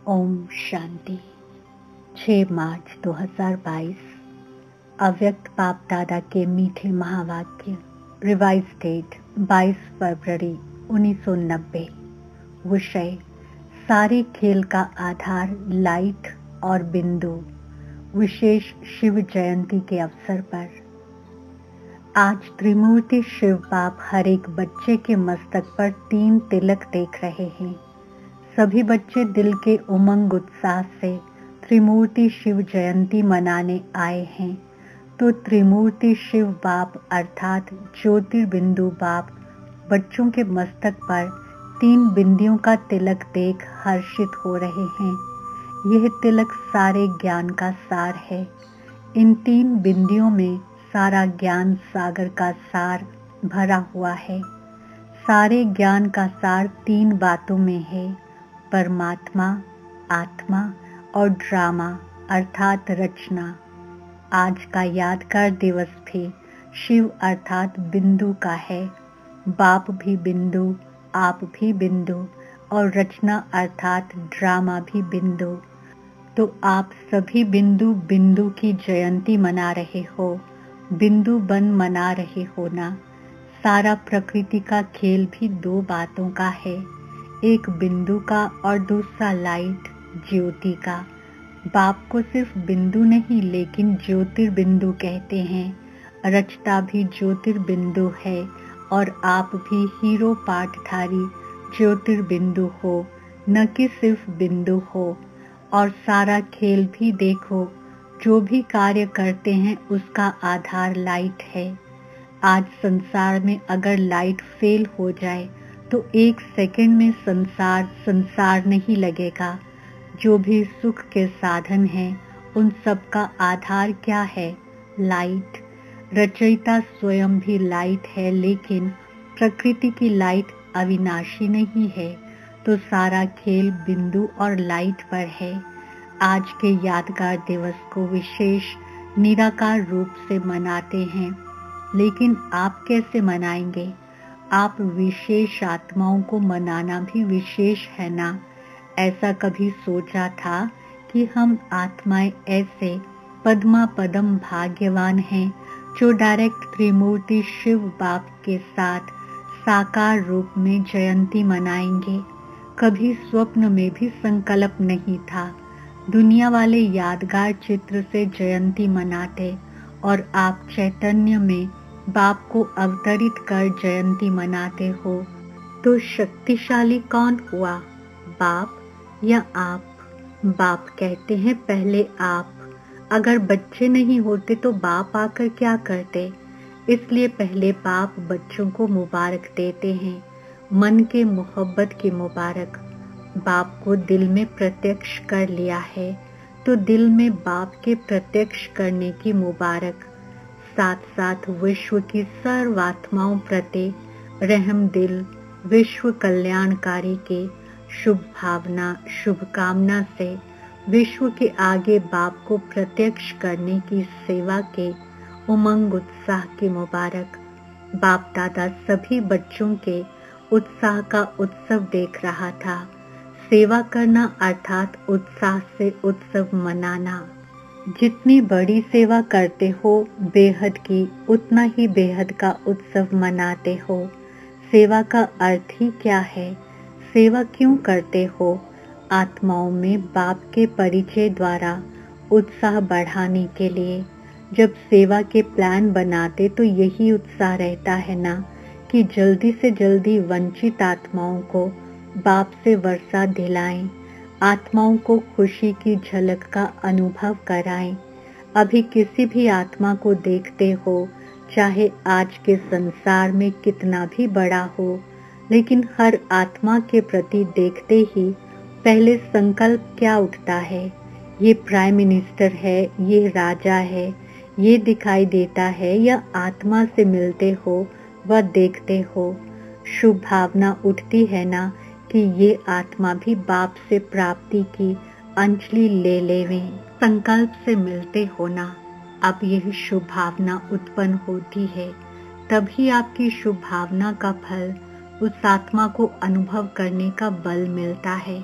ओम शांति। 6 मार्च 2022। अव्यक्त बाप दादा के मीठे महावाक्य। रिवाइज डेट 22 फरवरी 1990। विषय सारे खेल का आधार लाइट और बिंदु। विशेष शिव जयंती के अवसर पर आज त्रिमूर्ति शिव बाप हर एक बच्चे के मस्तक पर 3 तिलक देख रहे हैं। सभी बच्चे दिल के उमंग उत्साह से त्रिमूर्ति शिव जयंती मनाने आए हैं। तो त्रिमूर्ति शिव बाप अर्थात ज्योतिर्बिंदु बाप बच्चों के मस्तक पर 3 बिंदियों का तिलक देख हर्षित हो रहे हैं। यह तिलक सारे ज्ञान का सार है। इन 3 बिंदियों में सारा ज्ञान सागर का सार भरा हुआ है। सारे ज्ञान का सार 3 बातों में है, परमात्मा, आत्मा और ड्रामा अर्थात रचना। आज का यादगार दिवस भी शिव अर्थात बिंदु का है। बाप भी बिंदु, आप भी बिंदु और रचना अर्थात ड्रामा भी बिंदु। तो आप सभी बिंदु बिंदु की जयंती मना रहे हो, बिंदु बन मना रहे हो ना। सारा प्रकृति का खेल भी 2 बातों का है, एक बिंदु का और दूसरा लाइट ज्योति का। बाप को सिर्फ बिंदु नहीं लेकिन ज्योतिर्बिंदु कहते हैं। रचता भी ज्योतिर्बिंदु है और आप भी हीरो पाठधारी ज्योतिर्बिंदु हो, न कि सिर्फ बिंदु हो। और सारा खेल भी देखो, जो भी कार्य करते हैं उसका आधार लाइट है। आज संसार में अगर लाइट फेल हो जाए तो 1 सेकंड में संसार नहीं लगेगा। जो भी सुख के साधन हैं उन सब का आधार क्या है? लाइट। रचयिता स्वयं भी लाइट है, लेकिन प्रकृति की लाइट अविनाशी नहीं है। तो सारा खेल बिंदु और लाइट पर है। आज के यादगार दिवस को विशेष निराकार रूप से मनाते हैं, लेकिन आप कैसे मनाएंगे? आप विशेष आत्माओं को मनाना भी विशेष है ना। ऐसा कभी सोचा था कि हम आत्माएं ऐसे पद्मा पदम भाग्यवान हैं जो डायरेक्ट त्रिमूर्ति शिव बाप के साथ साकार रूप में जयंती मनाएंगे? कभी स्वप्न में भी संकल्प नहीं था। दुनिया वाले यादगार चित्र से जयंती मनाते और आप चैतन्य में बाप को अवतरित कर जयंती मनाते हो। तो शक्तिशाली कौन हुआ, बाप या आप? बाप कहते हैं पहले आप। अगर बच्चे नहीं होते तो बाप आकर क्या करते? इसलिए पहले बाप बच्चों को मुबारक देते हैं, मन के मोहब्बत की मुबारक। बाप को दिल में प्रत्यक्ष कर लिया है तो दिल में बाप के प्रत्यक्ष करने की मुबारक। साथ साथ विश्व की सर्वात्माओं प्रति रहम दिल, विश्व कल्याणकारी के शुभ भावना शुभकामना से विश्व के आगे बाप को प्रत्यक्ष करने की सेवा के उमंग उत्साह की मुबारक। बाप दादा सभी बच्चों के उत्साह का उत्सव देख रहा था। सेवा करना अर्थात उत्साह से उत्सव मनाना। जितनी बड़ी सेवा करते हो बेहद की, उतना ही बेहद का उत्सव मनाते हो। सेवा का अर्थ ही क्या है? सेवा क्यों करते हो? आत्माओं में बाप के परिचय द्वारा उत्साह बढ़ाने के लिए। जब सेवा के प्लान बनाते तो यही उत्साह रहता है ना कि जल्दी से जल्दी वंचित आत्माओं को बाप से वर्षा दिलाएं, आत्माओं को खुशी की झलक का अनुभव कराएं। अभी किसी भी आत्मा को देखते हो, चाहे आज के संसार में कितना भी बड़ा हो, लेकिन हर आत्मा के प्रति देखते ही पहले संकल्प क्या उठता है? ये प्राइम मिनिस्टर है, ये राजा है, ये दिखाई देता है। या आत्मा से मिलते हो व देखते हो, शुभ भावना उठती है ना कि ये आत्मा भी बाप से प्राप्ति की अंजलि ले लेवें। संकल्प से मिलते हो ना, अब यह शुभ भावना उत्पन्न होती है, तभी आपकी शुभ भावना का फल उस आत्मा को अनुभव करने का बल मिलता है।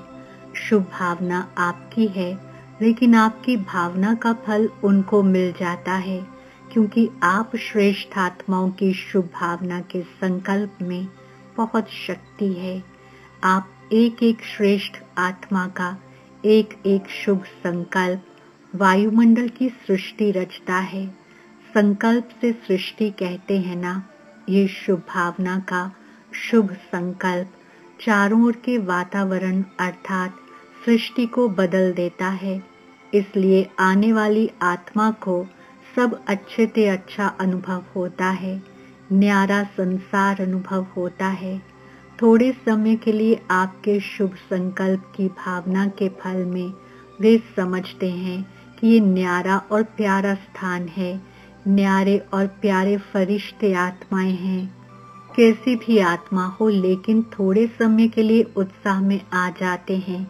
शुभ भावना आपकी है, लेकिन आपकी भावना का फल उनको मिल जाता है, क्योंकि आप श्रेष्ठ आत्माओं की शुभ भावना के संकल्प में बहुत शक्ति है। आप एक एक श्रेष्ठ आत्मा का एक एक शुभ संकल्प वायुमंडल की सृष्टि रचता है। संकल्प से सृष्टि कहते हैं ना। ये शुभ भावना का शुभ संकल्प चारों ओर के वातावरण अर्थात सृष्टि को बदल देता है। इसलिए आने वाली आत्मा को सब अच्छे से अच्छा अनुभव होता है, न्यारा संसार अनुभव होता है। थोड़े समय के लिए आपके शुभ संकल्प की भावना के फल में वे समझते हैं कि ये न्यारा और प्यारा स्थान है, न्यारे और प्यारे फरिश्ते आत्माएं हैं। कैसी भी आत्मा हो, लेकिन थोड़े समय के लिए उत्साह में आ जाते हैं।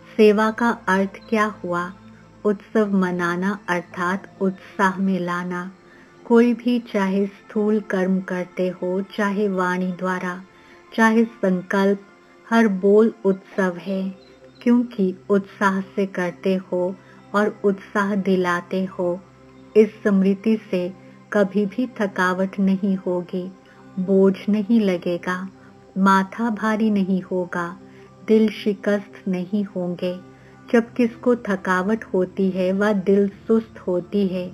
सेवा का अर्थ क्या हुआ? उत्सव मनाना अर्थात उत्साह में लाना। कोई भी चाहे स्थूल कर्म करते हो, चाहे वाणी द्वारा, चाहे संकल्प, हर बोल उत्सव है, क्योंकि उत्साह से करते हो और उत्साह दिलाते हो। इस स्मृति से कभी भी थकावट नहीं होगी, बोझ नहीं लगेगा, माथा भारी नहीं होगा, दिल शिकस्त नहीं होंगे। जब किसको थकावट होती है व दिल सुस्त होती है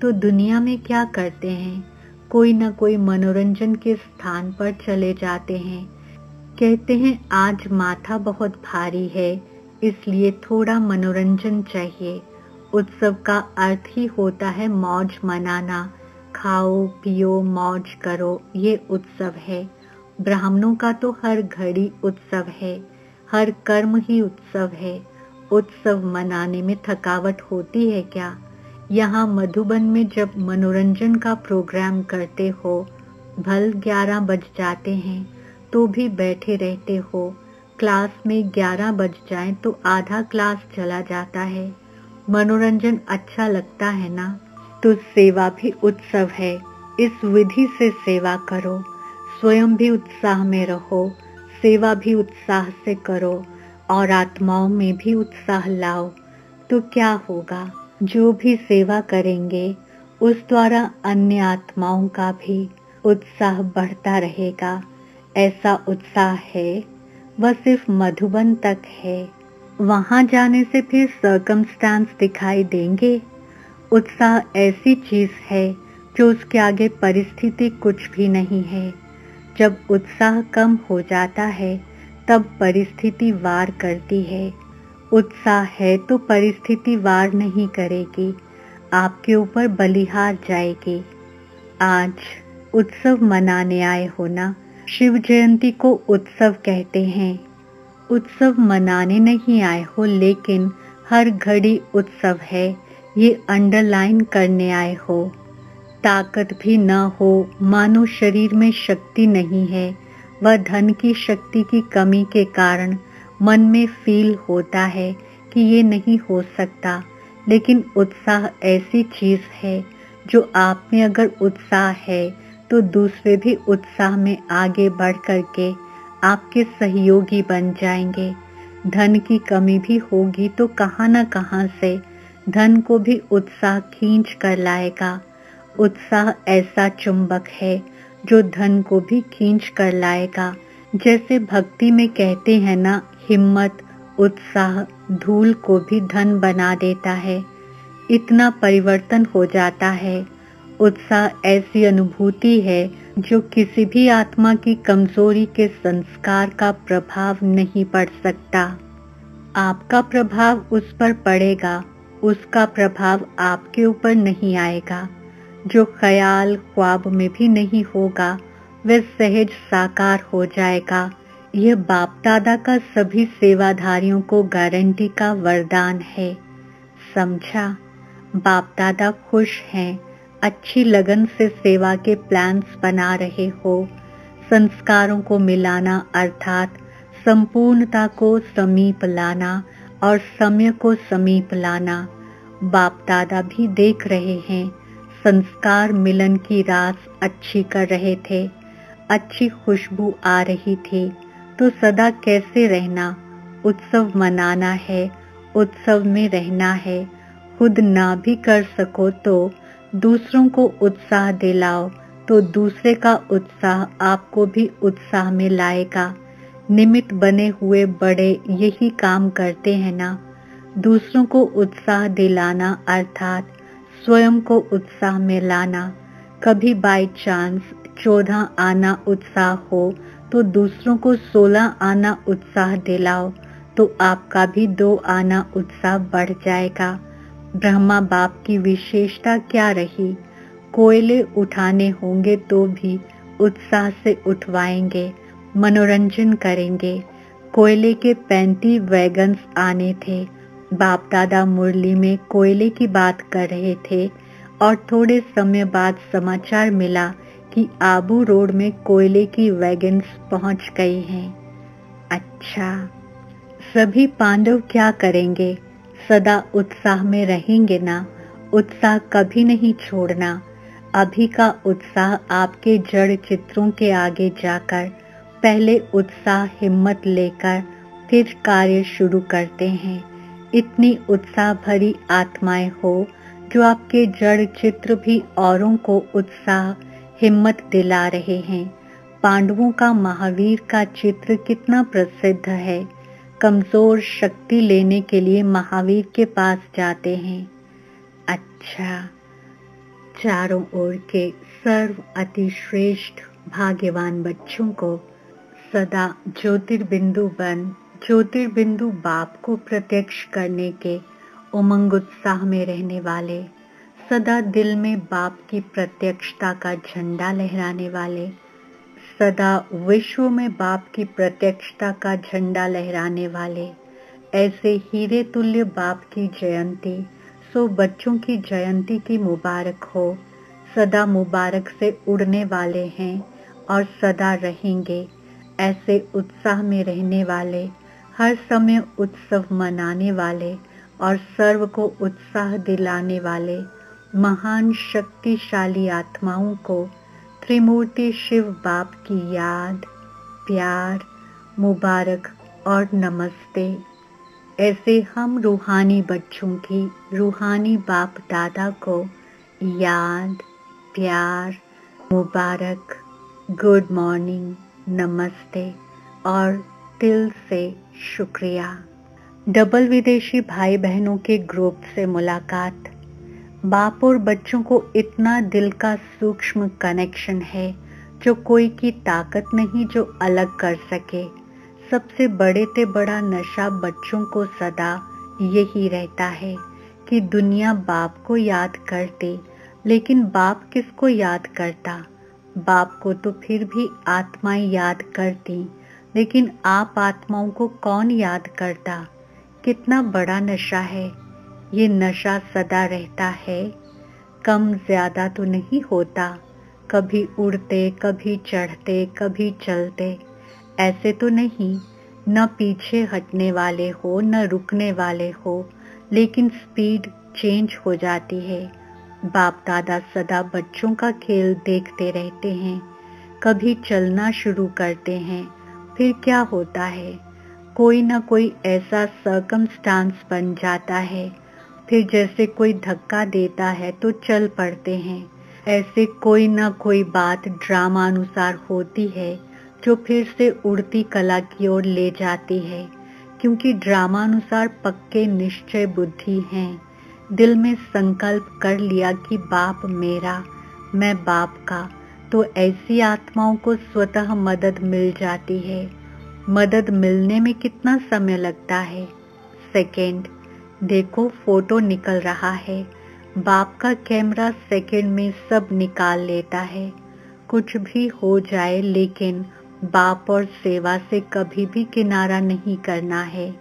तो दुनिया में क्या करते हैं? कोई न कोई मनोरंजन के स्थान पर चले जाते हैं। कहते हैं आज माथा बहुत भारी है, इसलिए थोड़ा मनोरंजन चाहिए। उत्सव का अर्थ ही होता है मौज मनाना। खाओ पियो मौज करो, ये उत्सव है। ब्राह्मणों का तो हर घड़ी उत्सव है, हर कर्म ही उत्सव है। उत्सव मनाने में थकावट होती है क्या? यहाँ मधुबन में जब मनोरंजन का प्रोग्राम करते हो, भल 11 बज जाते हैं तो भी बैठे रहते हो। क्लास में 11 बज जाए तो आधा क्लास चला जाता है। मनोरंजन अच्छा लगता है ना? तो सेवा भी उत्सव है। इस विधि से सेवा करो, स्वयं भी उत्साह में रहो, सेवा भी उत्साह से करो और आत्माओं में भी उत्साह लाओ। तो क्या होगा? जो भी सेवा करेंगे उस द्वारा अन्य आत्माओं का भी उत्साह बढ़ता रहेगा। ऐसा उत्साह है, वह सिर्फ मधुबन तक है। वहां जाने से फिर सर्कमस्टांस दिखाई देंगे। उत्साह ऐसी चीज है जो उसके आगे परिस्थिति कुछ भी नहीं है। जब उत्साह कम हो जाता है तब परिस्थिति वार करती है। उत्साह है तो परिस्थिति वार नहीं करेगी, आपके ऊपर बलिहार जाएगी। आज उत्सव मनाने आए हो ना? शिव जयंती को उत्सव कहते हैं। उत्सव मनाने नहीं आए हो, लेकिन हर घड़ी उत्सव है, ये अंडरलाइन करने आए हो। ताकत भी न हो, मानो शरीर में शक्ति नहीं है, वह धन की शक्ति की कमी के कारण मन में फील होता है कि ये नहीं हो सकता। लेकिन उत्साह ऐसी चीज है जो आप में अगर उत्साह है तो दूसरे भी उत्साह में आगे बढ़ करके आपके सहयोगी बन जाएंगे। धन की कमी भी होगी तो कहाँ न कहाँ से धन को भी उत्साह खींच कर लाएगा। उत्साह ऐसा चुंबक है जो धन को भी खींच कर लाएगा। जैसे भक्ति में कहते हैं ना, हिम्मत उत्साह धूल को भी धन बना देता है। इतना परिवर्तन हो जाता है। उत्साह ऐसी अनुभूति है जो किसी भी आत्मा की कमजोरी के संस्कार का प्रभाव नहीं पड़ सकता। आपका प्रभाव उस पर पड़ेगा, उसका प्रभाव आपके ऊपर नहीं आएगा। जो ख्याल ख्वाब में भी नहीं होगा वह सहज साकार हो जाएगा। यह बाप दादा का सभी सेवाधारियों को गारंटी का वरदान है। समझा? बाप दादा खुश हैं, अच्छी लगन से सेवा के प्लान्स बना रहे हो। संस्कारों को मिलाना अर्थात संपूर्णता को समीप लाना और समय को समीप लाना। बाप दादा भी देख रहे हैं, संस्कार मिलन की रास अच्छी कर रहे थे, अच्छी खुशबू आ रही थी। तो सदा कैसे रहना, उत्सव मनाना है, उत्सव में रहना है। खुद ना भी कर सको तो दूसरों को उत्साह दिलाओ, तो दूसरे का उत्साह आपको भी उत्साह में लाएगा। निमित्त बने हुए बड़े यही काम करते हैं ना, दूसरों को उत्साह दिलाना अर्थात स्वयं को उत्साह में लाना। कभी बाई चांस 14 आना उत्साह हो तो दूसरों को 16 आना उत्साह दिलाओ, तो आपका भी 2 आना उत्साह बढ़ जाएगा। ब्रह्मा बाप की विशेषता क्या रही? कोयले उठाने होंगे तो भी उत्साह से उठवाएंगे, मनोरंजन करेंगे। कोयले के 35 वैगन्स आने थे। बाप दादा मुरली में कोयले की बात कर रहे थे और थोड़े समय बाद समाचार मिला कि आबू रोड में कोयले की वैगन्स पहुंच गई हैं। अच्छा, सभी पांडव क्या करेंगे? सदा उत्साह में रहेंगे ना? उत्साह कभी नहीं छोड़ना। अभी का उत्साह आपके जड़ चित्रों के आगे जाकर पहले उत्साह हिम्मत लेकर फिर कार्य शुरू करते हैं। इतनी उत्साह भरी आत्माएं हो जो आपके जड़ चित्र भी औरों को उत्साह हिम्मत दिला रहे हैं। पांडवों का महावीर का चित्र कितना प्रसिद्ध है। कमजोर शक्ति लेने के लिए महावीर के पास जाते हैं। अच्छा, चारों ओर के सर्व अति श्रेष्ठ भाग्यवान बच्चों को सदा ज्योतिर्बिंदु बन ज्योतिर्बिंदु बाप को प्रत्यक्ष करने के उमंग उत्साह में रहने वाले, सदा दिल में बाप की प्रत्यक्षता का झंडा लहराने वाले, सदा विश्व में बाप की प्रत्यक्षता का झंडा लहराने वाले, ऐसे हीरे तुल्य बाप की जयंती, सो बच्चों की जयंती की मुबारक हो। सदा मुबारक से उड़ने वाले हैं और सदा रहेंगे। ऐसे उत्साह में रहने वाले, हर समय उत्सव मनाने वाले और सर्व को उत्साह दिलाने वाले महान शक्तिशाली आत्माओं को त्रिमूर्ति शिव बाप की याद, प्यार, मुबारक और नमस्ते। ऐसे हम रूहानी बच्चों की रूहानी बाप दादा को याद, प्यार, मुबारक, गुड मॉर्निंग, नमस्ते और दिल से शुक्रिया। डबल विदेशी भाई बहनों के ग्रुप से मुलाकात। बाप और बच्चों को इतना दिल का सूक्ष्म कनेक्शन है जो कोई की ताकत नहीं जो अलग कर सके। सबसे बड़े ते बड़ा नशा बच्चों को सदा यही रहता है कि दुनिया बाप को याद करती, लेकिन बाप किसको याद करता? बाप को तो फिर भी आत्माएं याद करती, लेकिन आप आत्माओं को कौन याद करता? कितना बड़ा नशा है। ये नशा सदा रहता है, कम ज्यादा तो नहीं होता। कभी उड़ते, कभी चढ़ते, कभी चलते, ऐसे तो नहीं। न पीछे हटने वाले हो, न रुकने वाले हो, लेकिन स्पीड चेंज हो जाती है। बाप दादा सदा बच्चों का खेल देखते रहते हैं। कभी चलना शुरू करते हैं, फिर क्या होता है? कोई ना कोई ऐसा सर्कमस्टांस बन जाता है, फिर जैसे कोई धक्का देता है तो चल पड़ते हैं। ऐसे कोई ना कोई बात ड्रामा अनुसार होती है जो फिर से उड़ती कला की ओर ले जाती है, क्योंकि ड्रामा अनुसार पक्के निश्चय बुद्धि हैं। दिल में संकल्प कर लिया कि बाप मेरा, मैं बाप का, तो ऐसी आत्माओं को स्वतः मदद मिल जाती है। मदद मिलने में कितना समय लगता है? सेकंड। देखो फोटो निकल रहा है, बाप का कैमरा सेकंड में सब निकाल लेता है। कुछ भी हो जाए, लेकिन बाप और सेवा से कभी भी किनारा नहीं करना है।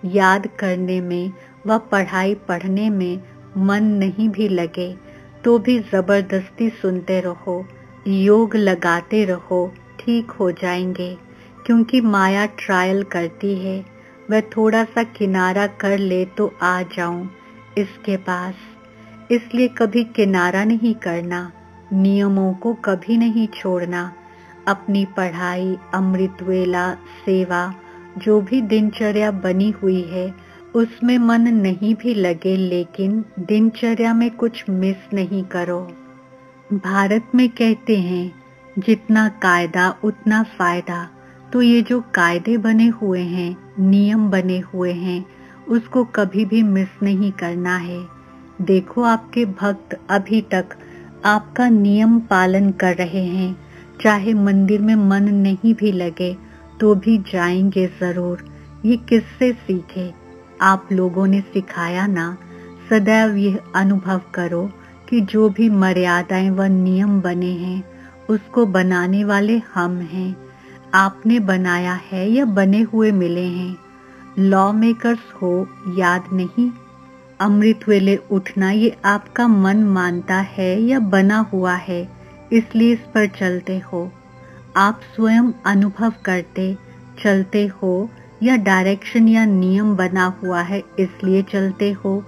याद करने में व पढ़ाई पढ़ने में मन नहीं भी लगे तो भी जबरदस्ती सुनते रहो, योग लगाते रहो, ठीक हो जाएंगे। क्योंकि माया ट्रायल करती है, वह थोड़ा सा किनारा कर ले तो आ जाऊं इसके पास। इसलिए कभी किनारा नहीं करना, नियमों को कभी नहीं छोड़ना। अपनी पढ़ाई, अमृत वेला, सेवा जो भी दिनचर्या बनी हुई है उसमें मन नहीं भी लगे, लेकिन दिनचर्या में कुछ मिस नहीं करो। भारत में कहते हैं जितना कायदा उतना फायदा। तो ये जो कायदे बने हुए हैं, नियम बने हुए हैं, उसको कभी भी मिस नहीं करना है। देखो आपके भक्त अभी तक आपका नियम पालन कर रहे हैं, चाहे मंदिर में मन नहीं भी लगे तो भी जाएंगे जरूर। ये किससे सीखे? आप लोगों ने सिखाया ना। सदैव यह अनुभव करो कि जो भी मर्यादाएं व नियम बने हैं उसको बनाने वाले हम हैं। आपने बनाया है या बने हुए मिले हैं? लॉ मेकर्स हो, याद नहीं? अमृत वेले उठना ये आपका मन मानता है या बना हुआ है, इसलिए इस पर चलते हो? आप स्वयं अनुभव करते चलते हो या डायरेक्शन या नियम बना हुआ है इसलिए चलते हो?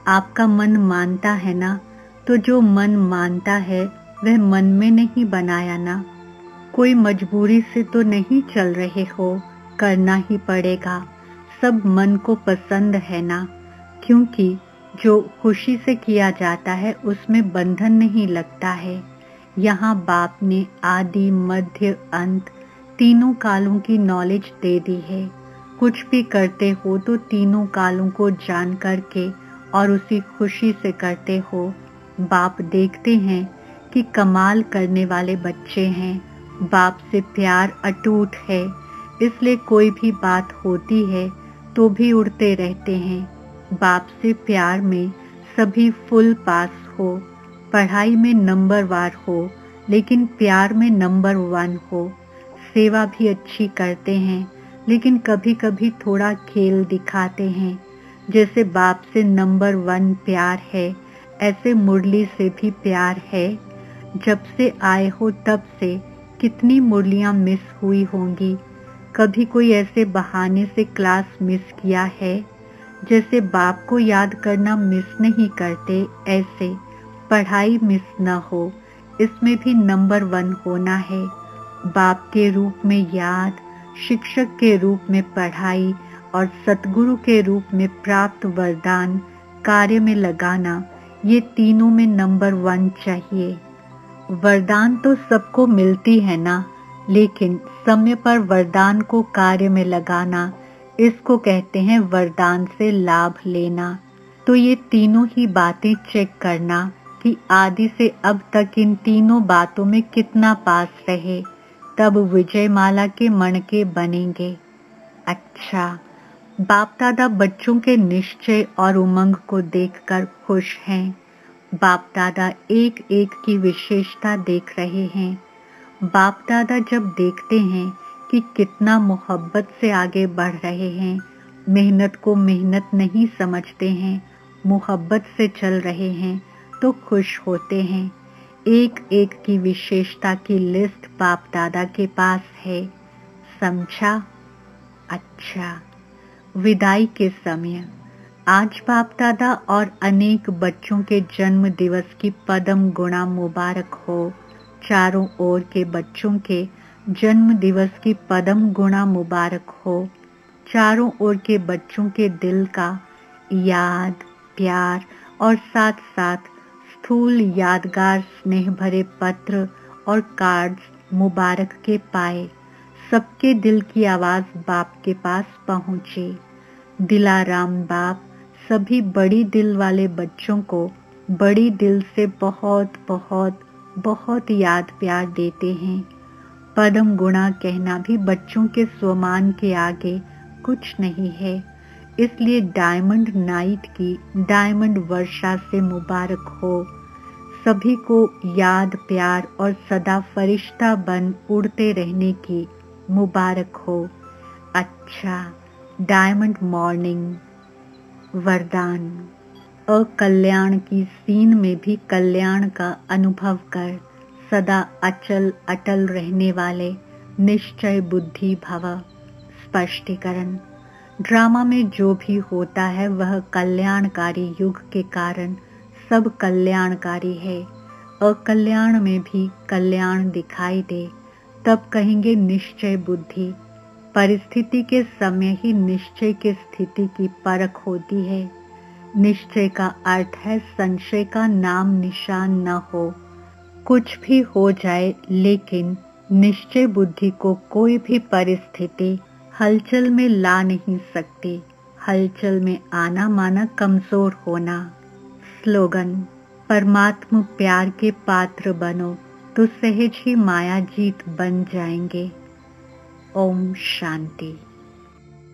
आपका मन मानता है ना, तो जो मन मानता है वह मन में नहीं बनाया ना। कोई मजबूरी से तो नहीं चल रहे हो, करना ही पड़ेगा। सब मन को पसंद है ना, क्योंकि जो खुशी से किया जाता है उसमें बंधन नहीं लगता है। यहाँ बाप ने आदि मध्य अंत तीनों कालों की नॉलेज दे दी है। कुछ भी करते हो तो तीनों कालों को जान करके और उसी खुशी से करते हो। बाप देखते हैं कि कमाल करने वाले बच्चे हैं। बाप से प्यार अटूट है, इसलिए कोई भी बात होती है तो भी उड़ते रहते हैं। बाप से प्यार में सभी फुल पास हो, पढ़ाई में नंबर वार हो, लेकिन प्यार में नंबर 1 हो। सेवा भी अच्छी करते हैं, लेकिन कभी कभी थोड़ा खेल दिखाते हैं। जैसे बाप से नंबर 1 प्यार है, ऐसे मुरली से भी प्यार है। जब से आए हो तब से कितनी मुरलियां मिस हुई होंगी। कभी कोई ऐसे बहाने से क्लास मिस किया है? जैसे बाप को याद करना मिस नहीं करते, ऐसे पढ़ाई मिस न हो, इसमें भी नंबर 1 होना है। बाप के रूप में याद, शिक्षक के रूप में पढ़ाई और सतगुरु के रूप में प्राप्त वरदान कार्य में लगाना, ये तीनों में नंबर 1 चाहिए। वरदान तो सबको मिलती है ना, लेकिन समय पर वरदान को कार्य में लगाना, इसको कहते हैं वरदान से लाभ लेना। तो ये तीनों ही बातें चेक करना कि आदि से अब तक इन तीनों बातों में कितना पास रहे, तब विजय माला के मणके बनेंगे। अच्छा, बाप दादा बच्चों के निश्चय और उमंग को देखकर खुश हैं। बाप दादा एक एक की विशेषता देख रहे हैं। बाप दादा जब देखते हैं कि कितना मोहब्बत से आगे बढ़ रहे हैं, मेहनत को मेहनत नहीं समझते हैं, मोहब्बत से चल रहे हैं, तो खुश होते हैं। एक एक की विशेषता की लिस्ट बाप दादा के पास है। समझा? अच्छा, विदाई के समय आज बाप दादा और अनेक बच्चों के जन्म दिवस की पदम गुणा मुबारक हो। चारों ओर के बच्चों के जन्म दिवस की पदम गुणा मुबारक हो। चारों ओर के बच्चों के दिल का याद, प्यार और साथ साथ स्थूल यादगार स्नेह भरे पत्र और कार्ड्स मुबारक के पाए। सबके दिल की आवाज बाप के पास पहुंचे। दिलाराम बाप सभी बड़ी दिल वाले बच्चों को बड़ी दिल से बहुत बहुत बहुत याद प्यार देते हैं। पदम गुणा कहना भी बच्चों के स्वमान के आगे कुछ नहीं है। इसलिए डायमंड नाइट की डायमंड वर्षा से मुबारक हो। सभी को याद प्यार और सदा फरिश्ता बन उड़ते रहने की मुबारक हो। अच्छा, डायमंड मॉर्निंग वरदान। अकल्याण की सीन में भी कल्याण का अनुभव कर सदा अचल अटल रहने वाले निश्चय बुद्धि भव। स्पष्टीकरण। ड्रामा में जो भी होता है वह कल्याणकारी युग के कारण सब कल्याणकारी है। अकल्याण में भी कल्याण दिखाई दे तब कहेंगे निश्चय बुद्धि। परिस्थिति के समय ही निश्चय की स्थिति की परख होती है। निश्चय का अर्थ है संशय का नाम निशान न हो। कुछ भी हो जाए, लेकिन निश्चय बुद्धि को कोई भी परिस्थिति हलचल में ला नहीं सकती। हलचल में आना माना कमजोर होना। स्लोगन: परमात्मा प्यार के पात्र बनो तो सहज ही माया जीत बन जाएंगे। ओम शांति।